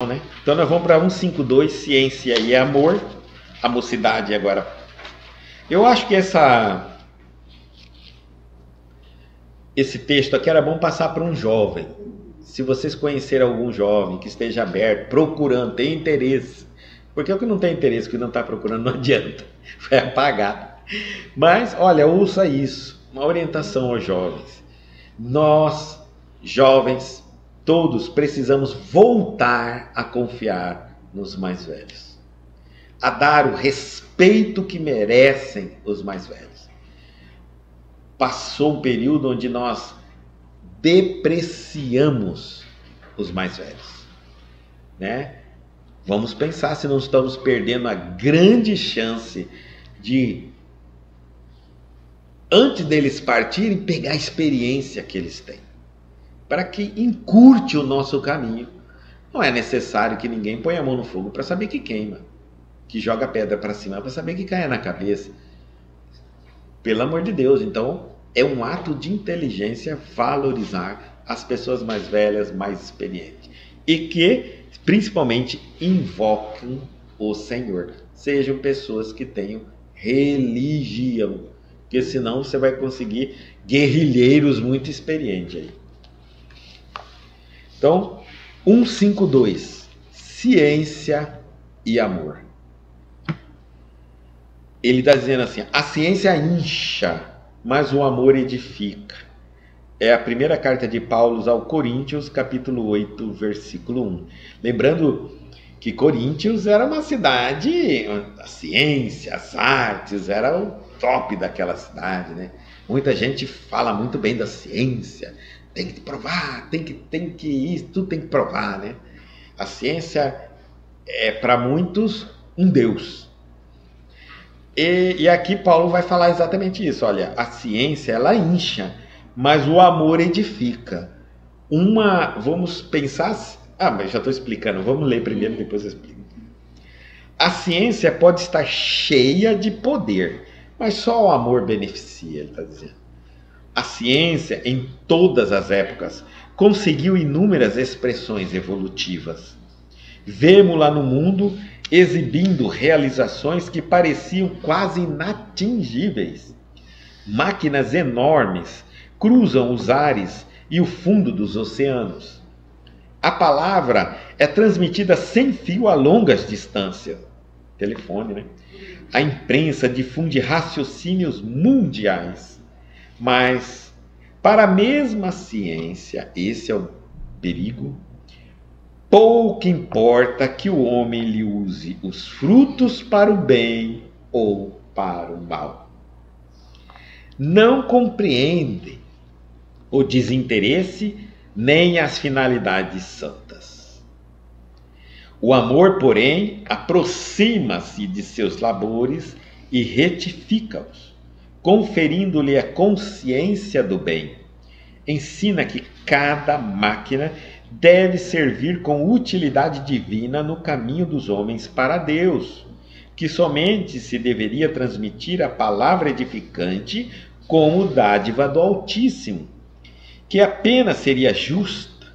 Né? Então nós vamos para 152, ciência e amor, a mocidade agora. Eu acho que esse texto aqui era bom passar para um jovem. Se vocês conhecerem algum jovem que esteja aberto, procurando, tem interesse, porque o que não tem interesse, o que não está procurando, não adianta, vai apagar. Mas, olha, ouça isso, uma orientação aos jovens. Nós, jovens, todos precisamos voltar a confiar nos mais velhos, a dar o respeito que merecem os mais velhos. Passou um período onde nós depreciamos os mais velhos, né? Vamos pensar se não estamos perdendo a grande chance de, antes deles partirem, pegar a experiência que eles têm, para que encurte o nosso caminho. Não é necessário que ninguém ponha a mão no fogo para saber que queima, que joga pedra para cima para saber que cai na cabeça. Pelo amor de Deus, então é um ato de inteligência valorizar as pessoas mais velhas, mais experientes, e que principalmente invocam o Senhor. Sejam pessoas que tenham religião, porque senão você vai conseguir guerrilheiros muito experientes aí. Então, 152, ciência e amor. Ele está dizendo assim, a ciência incha, mas o amor edifica. É a primeira carta de Paulo ao Coríntios, capítulo 8, versículo 1. Lembrando que Coríntios era uma cidade, a ciência, as artes, era o top daquela cidade, né? Muita gente fala muito bem da ciência, tem que provar, tem que isso, tudo tem que provar, né? A ciência é para muitos um Deus. E aqui Paulo vai falar exatamente isso. Olha, a ciência ela incha, mas o amor edifica. Vamos pensar. Mas já estou explicando. Vamos ler primeiro, depois eu explico. A ciência pode estar cheia de poder, mas só o amor beneficia, ele está dizendo. A ciência, em todas as épocas, conseguiu inúmeras expressões evolutivas. Vemo-la no mundo exibindo realizações que pareciam quase inatingíveis. Máquinas enormes cruzam os ares e o fundo dos oceanos. A palavra é transmitida sem fio a longas distâncias. Telefone, né? A imprensa difunde raciocínios mundiais. Mas, para a mesma ciência, esse é o perigo, pouco importa que o homem lhe use os frutos para o bem ou para o mal. Não compreende o desinteresse nem as finalidades santas. O amor, porém, aproxima-se de seus labores e retifica-os, conferindo-lhe a consciência do bem. Ensina que cada máquina deve servir com utilidade divina no caminho dos homens para Deus, que somente se deveria transmitir a palavra edificante como dádiva do Altíssimo, que apenas seria justa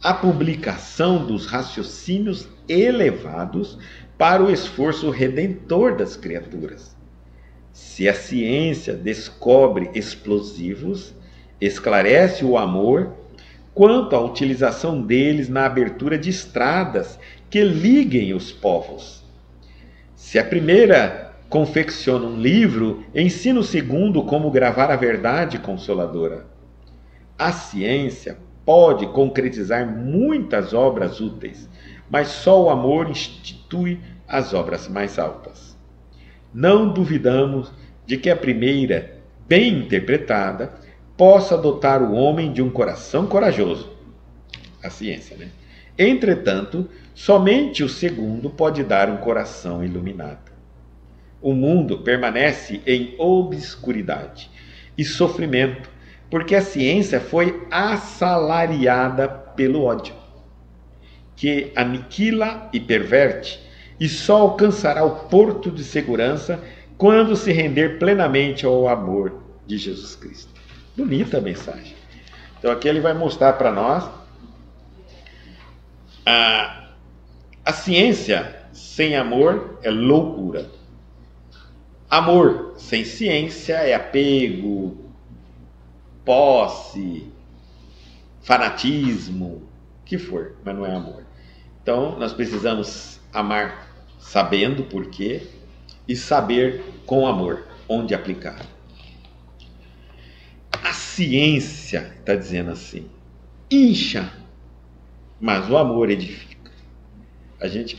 a publicação dos raciocínios elevados para o esforço redentor das criaturas. Se a ciência descobre explosivos, esclarece o amor quanto à utilização deles na abertura de estradas que liguem os povos. Se a primeira confecciona um livro, ensina o segundo como gravar a verdade consoladora. A ciência pode concretizar muitas obras úteis, mas só o amor institui as obras mais altas. Não duvidamos de que a primeira, bem interpretada, possa dotar o homem de um coração corajoso. A ciência, né? Entretanto, somente o segundo pode dar um coração iluminado. O mundo permanece em obscuridade e sofrimento, porque a ciência foi assalariada pelo ódio, que aniquila e perverte, e só alcançará o porto de segurança quando se render plenamente ao amor de Jesus Cristo. Bonita a mensagem. Então aqui ele vai mostrar para nós A ciência sem amor é loucura. Amor sem ciência é apego, posse, fanatismo, o que for, mas não é amor. Então, nós precisamos amar sabendo por quê e saber com amor onde aplicar. A ciência está dizendo assim, incha, mas o amor edifica. A gente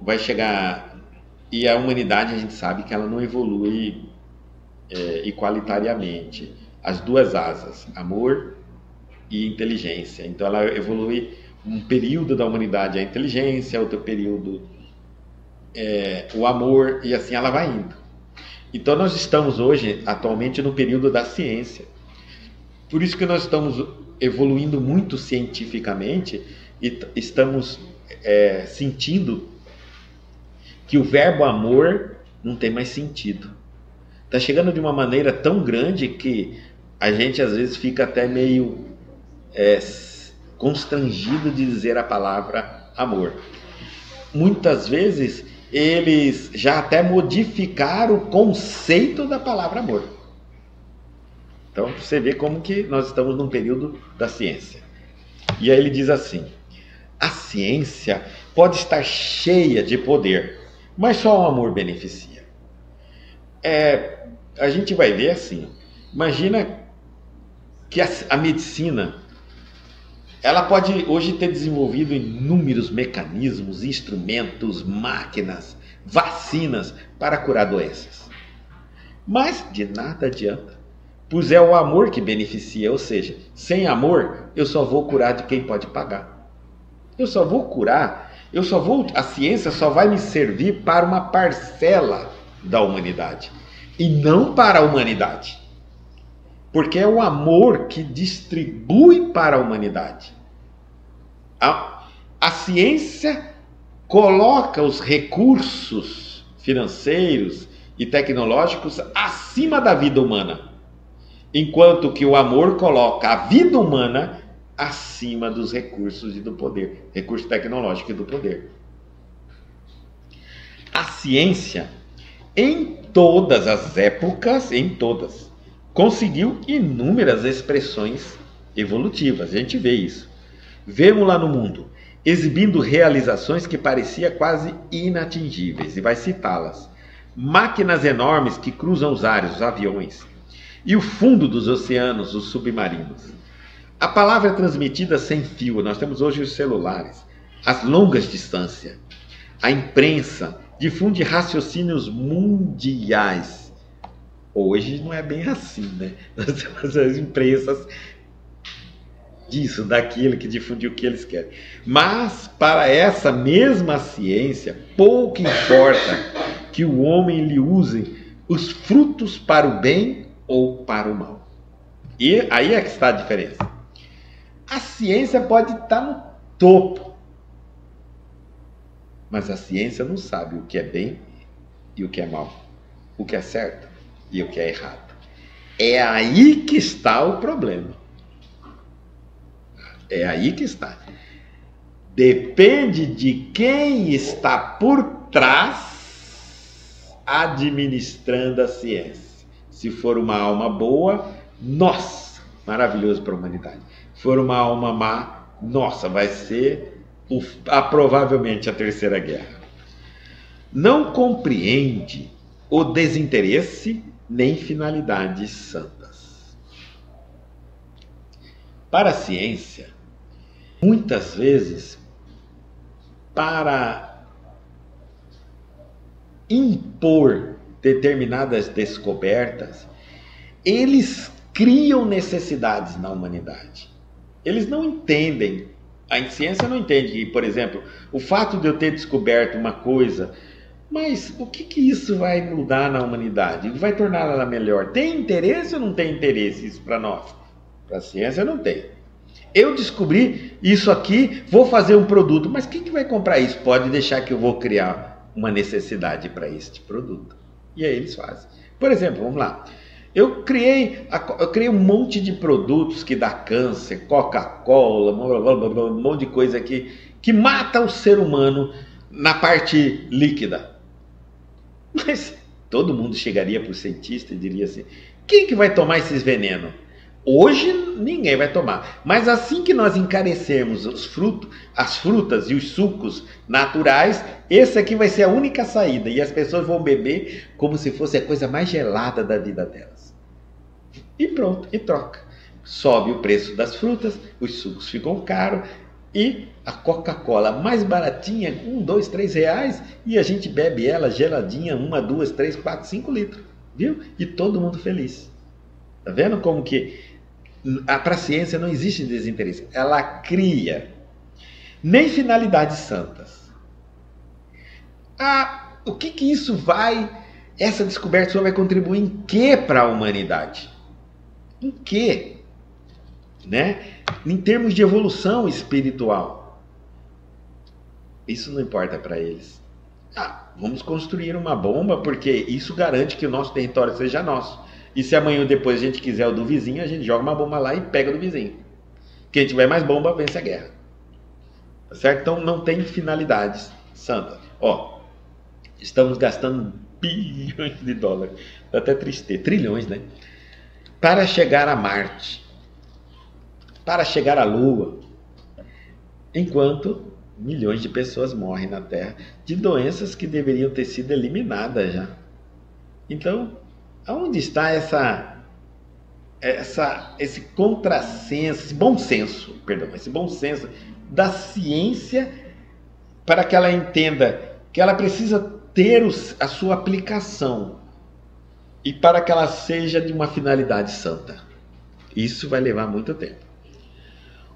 vai chegar, e a humanidade a gente sabe que ela não evolui igualitariamente. As duas asas, amor e inteligência. Então ela evolui um período da humanidade a inteligência, outro período o amor, e assim ela vai indo. Então nós estamos hoje, atualmente, no período da ciência. Por isso que nós estamos evoluindo muito cientificamente e estamos sentindo que o verbo amor não tem mais sentido. Está chegando de uma maneira tão grande que a gente às vezes fica até meio constrangido de dizer a palavra amor. Muitas vezes eles já até modificaram o conceito da palavra amor. Então você vê como que nós estamos num período da ciência. E aí ele diz assim, a ciência pode estar cheia de poder, mas só o amor beneficia. A gente vai ver assim, imagina que a medicina, ela pode hoje ter desenvolvido inúmeros mecanismos, instrumentos, máquinas, vacinas para curar doenças. Mas de nada adianta, pois é o amor que beneficia, ou seja, sem amor eu só vou curar de quem pode pagar. Eu só vou curar, a ciência só vai me servir para uma parcela da humanidade e não para a humanidade. Porque é o amor que distribui para a humanidade. A ciência coloca os recursos financeiros e tecnológicos acima da vida humana, enquanto que o amor coloca a vida humana acima dos recursos e do poder, recurso tecnológico e do poder. A ciência, em todas as épocas, conseguiu inúmeras expressões evolutivas. A gente vê isso. Vemos lá no mundo, exibindo realizações que pareciam quase inatingíveis, e vai citá-las. Máquinas enormes que cruzam os ares, os aviões, e o fundo dos oceanos, os submarinos. A palavra é transmitida sem fio, nós temos hoje os celulares, as longas distâncias. A imprensa difunde raciocínios mundiais. Hoje não é bem assim, né? Nós temos as imprensas disso, daquilo, que difunde o que eles querem. Mas, para essa mesma ciência, pouco importa que o homem lhe use os frutos para o bem ou para o mal. E aí é que está a diferença. A ciência pode estar no topo, mas a ciência não sabe o que é bem e o que é mal, o que é certo e o que é errado. É aí que está o problema. É aí que está. Depende de quem está por trás administrando a ciência. Se for uma alma boa, nossa, maravilhoso para a humanidade. Se for uma alma má, nossa, vai ser provavelmente a Terceira Guerra. Não compreende o desinteresse nem finalidades santas. Para a ciência, muitas vezes, para impor determinadas descobertas, eles criam necessidades na humanidade. Eles não entendem, a ciência não entende que, por exemplo, o fato de eu ter descoberto uma coisa, mas o que isso vai mudar na humanidade? Vai torná-la melhor? Tem interesse ou não tem interesse isso para nós? Para a ciência não tem. Eu descobri isso aqui, vou fazer um produto, mas quem que vai comprar isso? Pode deixar que eu vou criar uma necessidade para este produto. E aí eles fazem. Por exemplo, vamos lá. Eu criei um monte de produtos que dá câncer, Coca-Cola, um monte de coisa que mata o ser humano, na parte líquida. Mas todo mundo chegaria para o cientista e diria assim: quem que vai tomar esses venenos? Hoje ninguém vai tomar. Mas assim que nós encarecermos as frutas e os sucos naturais, esse aqui vai ser a única saída. E as pessoas vão beber como se fosse a coisa mais gelada da vida delas. E pronto, e troca. Sobe o preço das frutas, os sucos ficam caros e a Coca-Cola mais baratinha, 1, 2, 3 reais, e a gente bebe ela geladinha, 1, 2, 3, 4, 5 litros. Viu? E todo mundo feliz. Tá vendo como que para a ciência não existe desinteresse? Ela cria nem finalidades santas. O que isso essa descoberta só vai contribuir em que para a humanidade? Em que? Né? Em termos de evolução espiritual. Isso não importa para eles. Vamos construir uma bomba porque isso garante que o nosso território seja nosso. E se amanhã ou depois a gente quiser o do vizinho, a gente joga uma bomba lá e pega do vizinho. Quem tiver mais bomba, vence a guerra. Tá certo? Então não tem finalidades santas. Estamos gastando bilhões de dólares. Dá até tristeza. Trilhões, né? Para chegar a Marte. Para chegar à Lua. Enquanto milhões de pessoas morrem na Terra de doenças que deveriam ter sido eliminadas já. Então, aonde está esse contrassenso, esse bom senso da ciência para que ela entenda que ela precisa ter a sua aplicação e para que ela seja de uma finalidade santa? Isso vai levar muito tempo.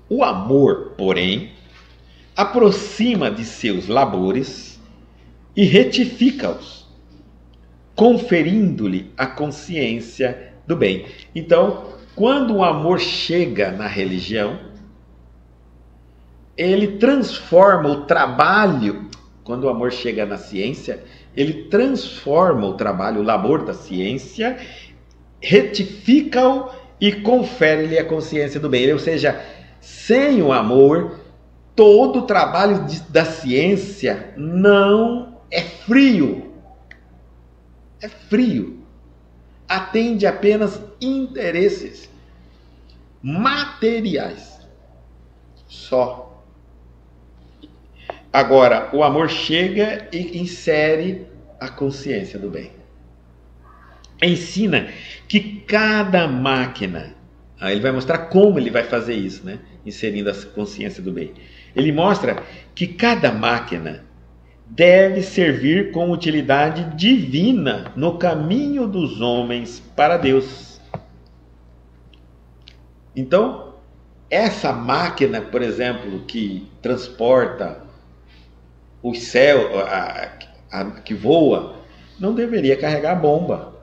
O amor, porém, aproxima de seus labores e retifica-os, conferindo-lhe a consciência do bem. Então, quando o amor chega na religião, ele transforma o trabalho. Quando o amor chega na ciência, ele transforma o trabalho, o labor da ciência, retifica-o e confere-lhe a consciência do bem. Ou seja, sem o amor, todo o trabalho da ciência não é frio. É frio. Atende apenas interesses materiais. Só. Agora, o amor chega e insere a consciência do bem. Ensina que cada máquina, ele vai mostrar como ele vai fazer isso, né? Inserindo a consciência do bem. Ele mostra que cada máquina deve servir com utilidade divina no caminho dos homens para Deus. Então, essa máquina, por exemplo, que transporta o céu, que voa, não deveria carregar bomba.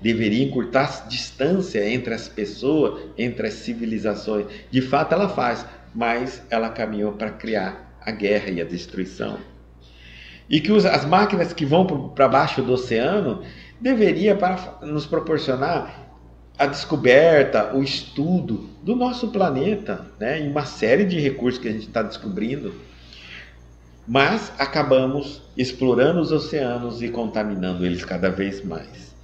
Deveria encurtar distância entre as pessoas, entre as civilizações. De fato, ela faz, mas ela caminhou para criar a guerra e a destruição. E que as máquinas que vão para baixo do oceano deveria nos proporcionar a descoberta, o estudo do nosso planeta, né? E uma série de recursos que a gente está descobrindo. Mas acabamos explorando os oceanos e contaminando eles cada vez mais.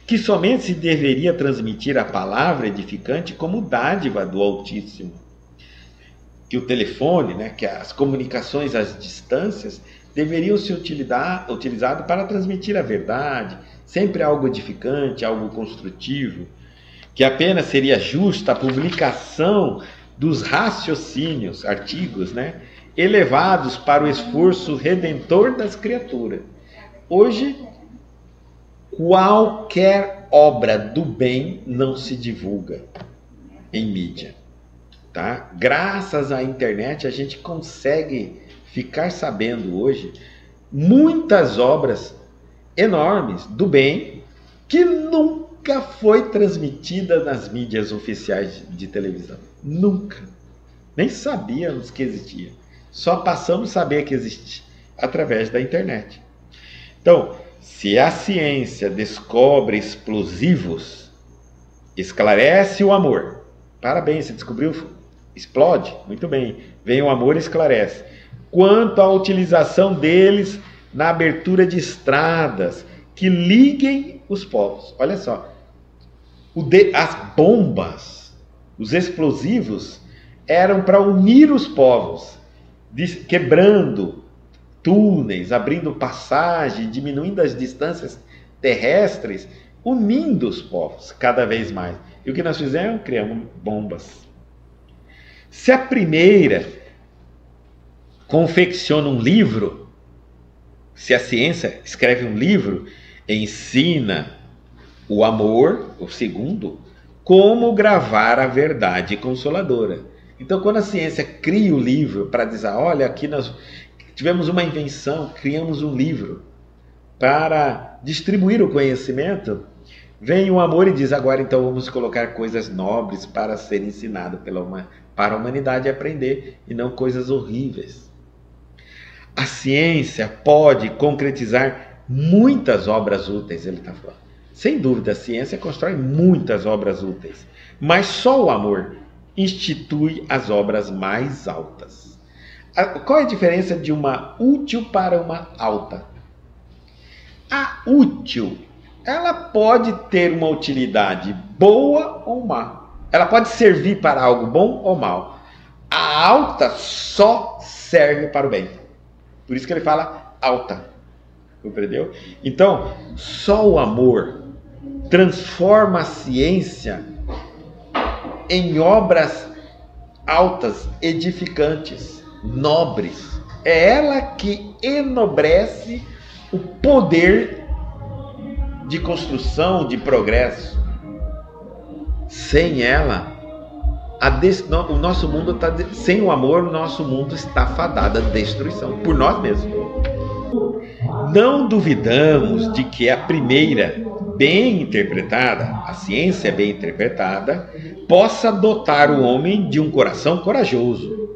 Que somente se deveria transmitir a palavra edificante como dádiva do Altíssimo. Que o telefone, né? Que as comunicações às distâncias deveriam ser utilizados para transmitir a verdade, sempre algo edificante, algo construtivo, que apenas seria justa a publicação dos raciocínios, artigos, né, elevados para o esforço redentor das criaturas. Hoje, qualquer obra do bem não se divulga em mídia. Tá? Graças à internet, a gente consegue ficar sabendo hoje muitas obras enormes do bem que nunca foi transmitida nas mídias oficiais de televisão. Nunca. Nem sabíamos que existia. Só passamos a saber que existe através da internet. Então, se a ciência descobre explosivos, esclarece o amor. Parabéns, você descobriu? Explode? Muito bem. Vem o amor e esclarece. quanto à utilização deles na abertura de estradas que liguem os povos. Olha só, as bombas, os explosivos, eram para unir os povos, quebrando túneis, abrindo passagem, diminuindo as distâncias terrestres, unindo os povos cada vez mais. E o que nós fizemos? Criamos bombas. Se a primeira confecciona um livro, se a ciência escreve um livro, ensina o amor, o segundo, como gravar a verdade consoladora. Então, quando a ciência cria o livro para dizer, olha, aqui nós tivemos uma invenção, criamos um livro para distribuir o conhecimento, vem o amor e diz, agora então vamos colocar coisas nobres para ser ensinado para a humanidade aprender, e não coisas horríveis. A ciência pode concretizar muitas obras úteis, ele está falando. Sem dúvida, a ciência constrói muitas obras úteis, mas só o amor institui as obras mais altas. Qual é a diferença de uma útil para uma alta? A útil, ela pode ter uma utilidade boa ou má. Ela pode servir para algo bom ou mal. A alta só serve para o bem. Por isso que ele fala alta. Compreendeu? Então, só o amor transforma a ciência em obras altas, edificantes, nobres. É ela que enobrece o poder de construção, de progresso. Sem ela, o nosso mundo está... Sem o amor, o nosso mundo está fadado à destruição, por nós mesmos. Não duvidamos de que a primeira, bem interpretada, a ciência bem interpretada, possa dotar o homem de um coração corajoso.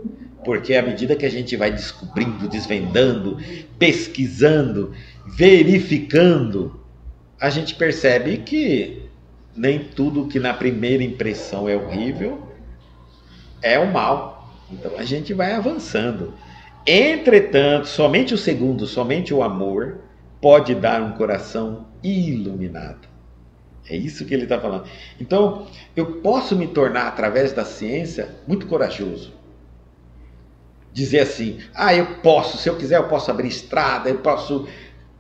Porque à medida que a gente vai descobrindo, desvendando, pesquisando, verificando, a gente percebe que nem tudo que na primeira impressão é horrível é o mal. Então a gente vai avançando. Entretanto, somente o segundo, somente o amor, pode dar um coração iluminado. É isso que ele está falando. Então, eu posso me tornar, através da ciência, muito corajoso. Dizer assim, eu posso, se eu quiser, eu posso abrir estrada, eu posso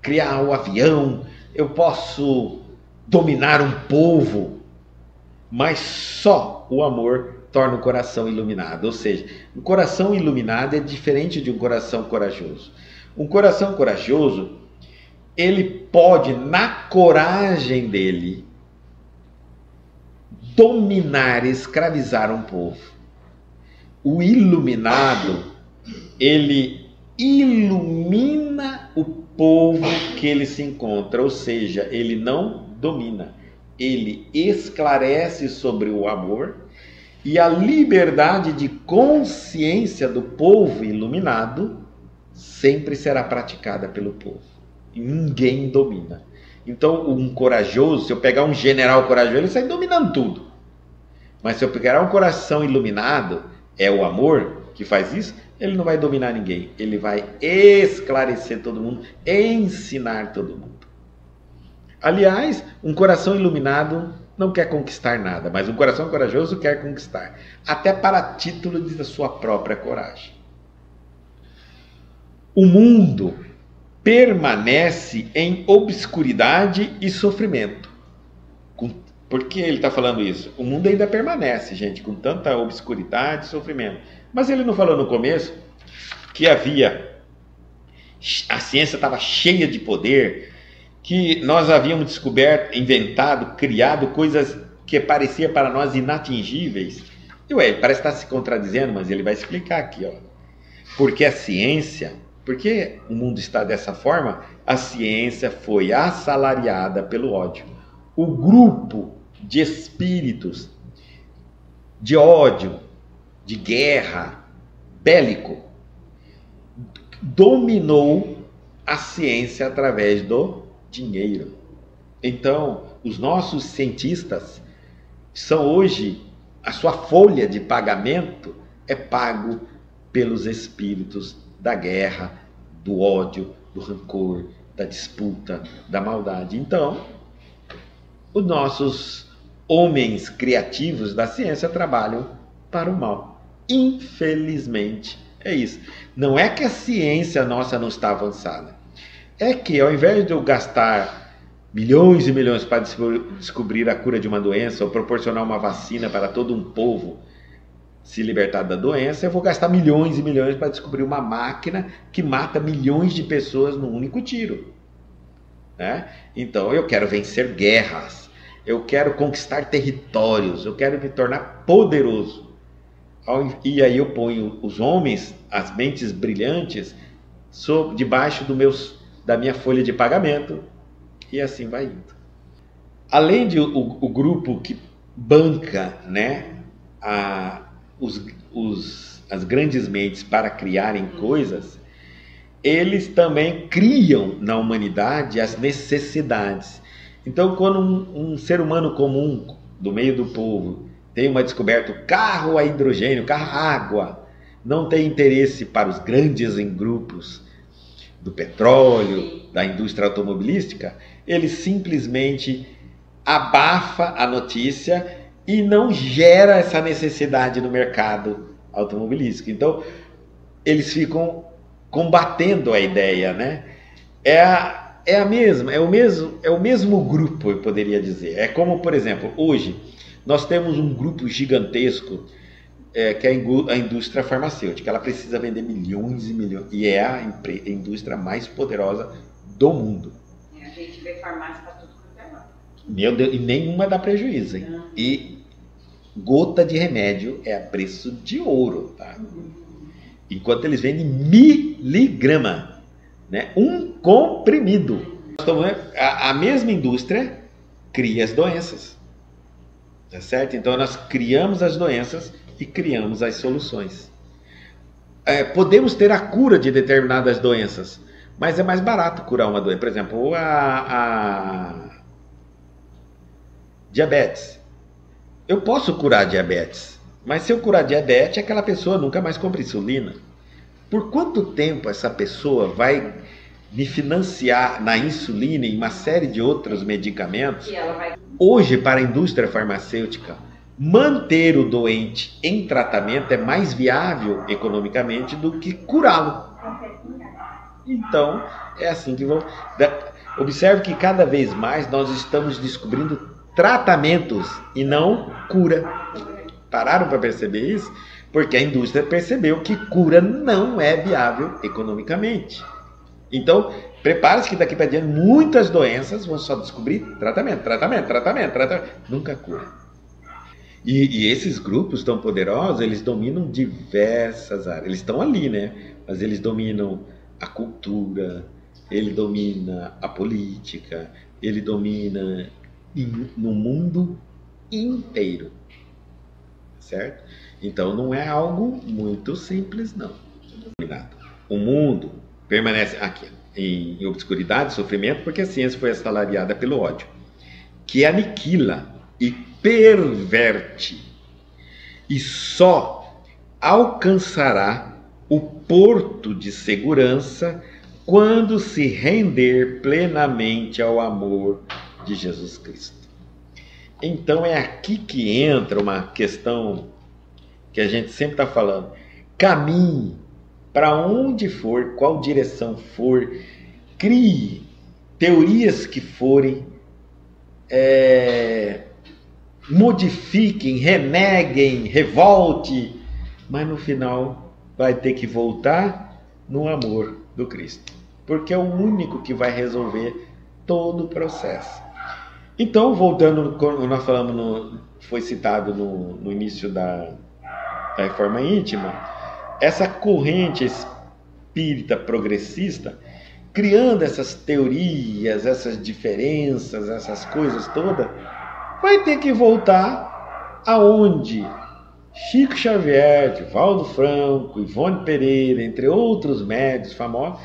criar um avião, eu posso dominar um povo, mas só o amor torna o coração iluminado. Ou seja, um coração iluminado é diferente de um coração corajoso. Um coração corajoso, ele pode, na coragem dele, dominar, escravizar um povo. O iluminado, ele ilumina o povo que ele se encontra, ou seja, ele não domina, ele esclarece sobre o amor, e a liberdade de consciência do povo iluminado sempre será praticada pelo povo. E ninguém domina. Então, um corajoso, se eu pegar um general corajoso, ele sai dominando tudo. Mas se eu pegar um coração iluminado, é o amor que faz isso, ele não vai dominar ninguém. Ele vai esclarecer todo mundo, ensinar todo mundo. Aliás, um coração iluminado não quer conquistar nada, mas um coração corajoso quer conquistar, até para título da sua própria coragem. O mundo permanece em obscuridade e sofrimento. Por que ele está falando isso? O mundo ainda permanece, gente, com tanta obscuridade e sofrimento. Mas ele não falou no começo que a ciência estava cheia de poder, que nós havíamos descoberto, inventado, criado coisas que pareciam para nós inatingíveis. Ele parece estar se contradizendo, mas ele vai explicar aqui, ó. Porque a ciência, porque o mundo está dessa forma, a ciência foi assalariada pelo ódio. O grupo de espíritos de ódio, de guerra, bélico, dominou a ciência através do dinheiro. Então, os nossos cientistas são hoje, a sua folha de pagamento é pago pelos espíritos da guerra, do ódio, do rancor, da disputa, da maldade. Então, os nossos homens criativos da ciência trabalham para o mal. Infelizmente, é isso. Não é que a ciência nossa não está avançada. É que ao invés de eu gastar milhões e milhões para descobrir a cura de uma doença ou proporcionar uma vacina para todo um povo se libertar da doença, eu vou gastar milhões e milhões para descobrir uma máquina que mata milhões de pessoas num único tiro. Né? Então eu quero vencer guerras, eu quero conquistar territórios, eu quero me tornar poderoso. E aí eu ponho os homens, as mentes brilhantes, debaixo da minha folha de pagamento, e assim vai indo. Além de o grupo que banca, né, as grandes mentes para criarem coisas, eles também criam na humanidade as necessidades. Então, quando um ser humano comum do meio do povo tem uma descoberta, o carro a hidrogênio, o carro a água, não tem interesse para os grandes grupos do petróleo, da indústria automobilística, ele simplesmente abafa a notícia e não gera essa necessidade no mercado automobilístico. Então, eles ficam combatendo a ideia, né? É o mesmo grupo, eu poderia dizer. É como, por exemplo, hoje nós temos um grupo gigantesco que é a indústria farmacêutica. Ela precisa vender milhões e milhões, e é a indústria mais poderosa do mundo. A gente vê farmácia para tudo quanto é lado. Meu Deus, e nenhuma dá prejuízo, hein? E gota de remédio é a preço de ouro, tá? Enquanto eles vendem miligrama, né? Um comprimido. A mesma indústria cria as doenças, tá certo? Então nós criamos as doenças e criamos as soluções. Podemos ter a cura de determinadas doenças, mas é mais barato curar uma doença. Por exemplo, a diabetes. Eu posso curar diabetes, mas se eu curar diabetes, aquela pessoa nunca mais compra insulina. Por quanto tempo essa pessoa vai me financiar na insulina e uma série de outros medicamentos? Hoje, para a indústria farmacêutica, manter o doente em tratamento é mais viável economicamente do que curá-lo. Então, é assim que vão. Observe que cada vez mais nós estamos descobrindo tratamentos e não cura. Pararam para perceber isso? Porque a indústria percebeu que cura não é viável economicamente. Então, prepare-se que daqui para diante muitas doenças vão só descobrir tratamento. Nunca cura. E esses grupos tão poderosos, eles dominam diversas áreas. Eles estão ali, né? Mas eles dominam a cultura, ele domina a política, ele domina no mundo inteiro, certo? Então não é algo muito simples, não. O mundo permanece aqui em obscuridade, sofrimento, porque a ciência foi assalariada pelo ódio, que aniquila e perverte, e só alcançará o porto de segurança quando se render plenamente ao amor de Jesus Cristo. Então é aqui que entra uma questão que a gente sempre está falando. Caminhe para onde for, qual direção for, crie teorias que forem, modifiquem, reneguem, revolte, mas no final vai ter que voltar no amor do Cristo, porque é o único que vai resolver todo o processo. Então, voltando, como nós falamos, foi citado no início da Reforma Íntima, essa corrente espírita progressista, criando essas teorias, essas diferenças, essas coisas todas, vai ter que voltar aonde Chico Xavier, Divaldo Franco, Ivone Pereira, entre outros médios famosos,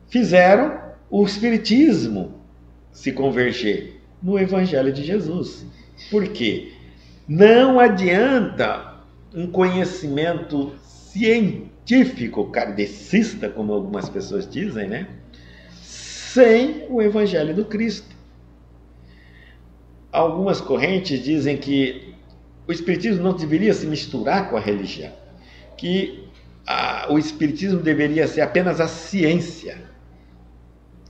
fizeram o espiritismo se converger no Evangelho de Jesus. Por quê? Não adianta um conhecimento científico científico, kardecista, como algumas pessoas dizem, né? Sem o Evangelho do Cristo. Algumas correntes dizem que o Espiritismo não deveria se misturar com a religião, que o Espiritismo deveria ser apenas a ciência,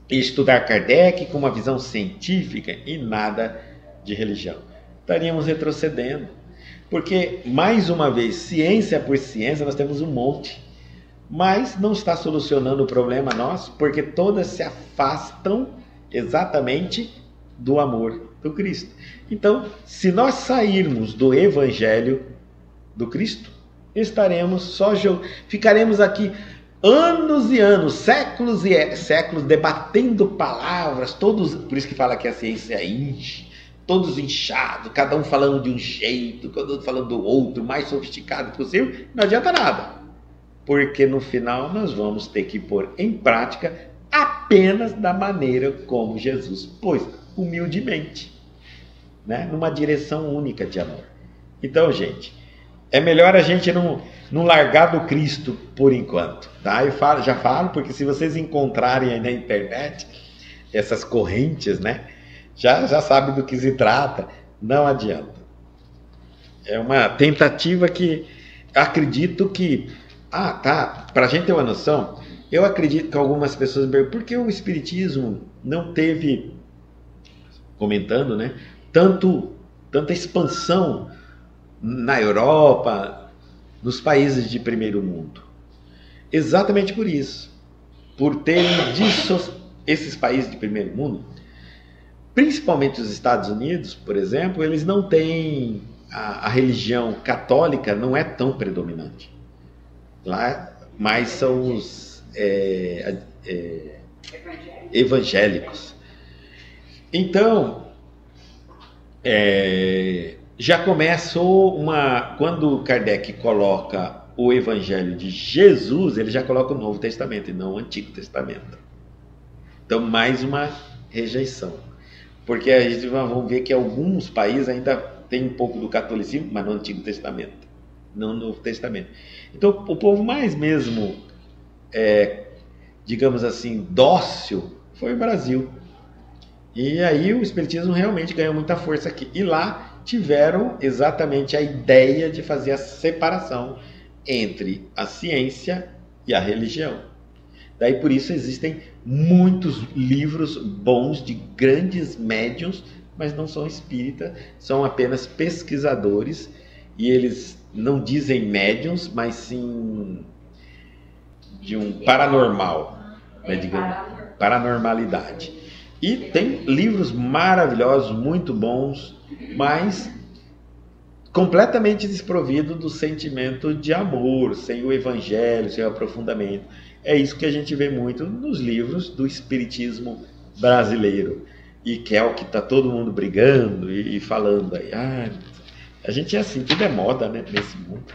e estudar Kardec com uma visão científica e nada de religião. Estaríamos retrocedendo, porque, mais uma vez, ciência por ciência, nós temos um monte, mas não está solucionando o problema nosso, porque todas se afastam exatamente do amor do Cristo. Então, se nós sairmos do Evangelho do Cristo, ficaremos aqui anos e anos, séculos e séculos, debatendo palavras, todos, por isso que fala que a ciência enche, todos inchados, cada um falando de um jeito, cada um falando do outro, mais sofisticado possível, não adianta nada. Porque no final nós vamos ter que pôr em prática apenas da maneira como Jesus pôs, humildemente, né? Numa direção única de amor. Então, gente, é melhor a gente não largar do Cristo por enquanto, tá? Eu já falo, porque se vocês encontrarem aí na internet essas correntes, né? Já sabe do que se trata, não adianta. É uma tentativa que acredito que... para a gente ter uma noção, eu acredito que algumas pessoas me perguntam por que o Espiritismo não teve, comentando, né, tanta expansão na Europa, nos países de primeiro mundo. Exatamente por isso. Por terem esses países de primeiro mundo, principalmente os Estados Unidos, por exemplo, eles não têm... A religião católica não é tão predominante. Lá, mais são os evangélicos. Então, já começou quando Kardec coloca o Evangelho de Jesus, ele já coloca o Novo Testamento e não o Antigo Testamento. Então, mais uma rejeição. Porque a gente vamos ver que alguns países ainda tem um pouco do catolicismo, mas no Antigo Testamento, não no Novo Testamento. Então, o povo mais mesmo, digamos assim, dócil, foi o Brasil. E aí o Espiritismo realmente ganhou muita força aqui. E lá tiveram exatamente a ideia de fazer a separação entre a ciência e a religião. Daí por isso existem muitos livros bons de grandes médiuns, mas não são espíritas, são apenas pesquisadores, e eles não dizem médiuns, mas sim de um paranormal, né, digamos, paranormalidade. E tem livros maravilhosos, muito bons, mas completamente desprovidos do sentimento de amor, sem o evangelho, sem o aprofundamento. É isso que a gente vê muito nos livros do espiritismo brasileiro. E que é o que está todo mundo brigando e falando aí. A gente é assim, tudo é moda, né, nesse mundo.